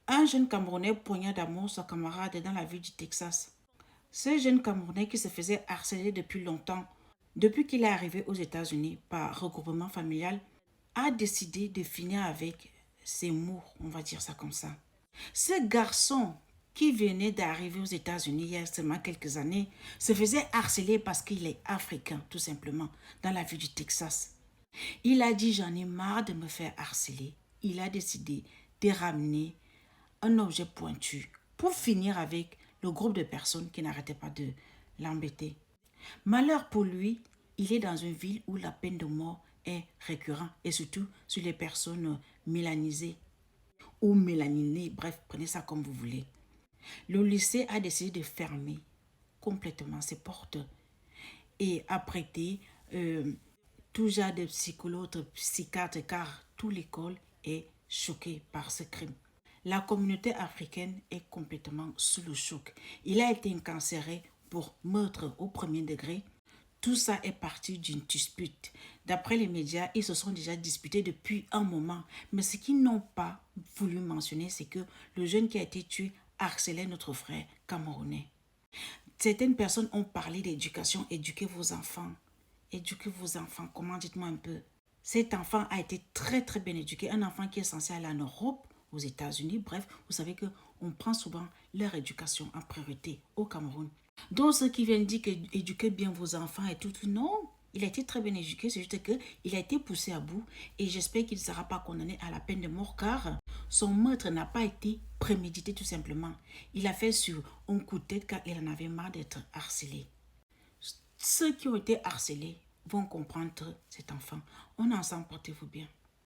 Un jeune Camerounais poignarde d'amour son camarade dans la ville du Texas. Ce jeune Camerounais qui se faisait harceler depuis longtemps, depuis qu'il est arrivé aux États-Unis par regroupement familial, a décidé de finir avec ses mots, on va dire ça comme ça. Ce garçon qui venait d'arriver aux États-Unis il y a seulement quelques années se faisait harceler parce qu'il est africain, tout simplement, dans la ville du Texas. Il a dit, j'en ai marre de me faire harceler. Il a décidé de ramener un objet pointu pour finir avec le groupe de personnes qui n'arrêtaient pas de l'embêter. Malheur pour lui, il est dans une ville où la peine de mort est récurrente et surtout sur les personnes mélanisées ou mélaninées, bref, prenez ça comme vous voulez. Le lycée a décidé de fermer complètement ses portes et a prêté tout genre de psychologues, de psychiatres, car toute l'école est choquée par ce crime. La communauté africaine est complètement sous le choc. Il a été incarcéré pour meurtre au premier degré. Tout ça est parti d'une dispute. D'après les médias, ils se sont déjà disputés depuis un moment. Mais ce qu'ils n'ont pas voulu mentionner, c'est que le jeune qui a été tué harcelait notre frère camerounais. Certaines personnes ont parlé d'éducation. Éduquez vos enfants. Éduquez vos enfants. Comment, dites-moi un peu. Cet enfant a été très très bien éduqué. Un enfant qui est censé aller en Europe, aux États-Unis. Bref, vous savez qu'on prend souvent leur éducation en priorité au Cameroun. Donc ceux qui viennent dire que éduquez bien vos enfants et tout, non. Il a été très bien éduqué, c'est juste qu'il a été poussé à bout et j'espère qu'il ne sera pas condamné à la peine de mort car son meurtre n'a pas été prémédité tout simplement. Il a fait sur un coup de tête car il en avait marre d'être harcelé. Ceux qui ont été harcelés vont comprendre cet enfant. On est ensemble, portez-vous bien.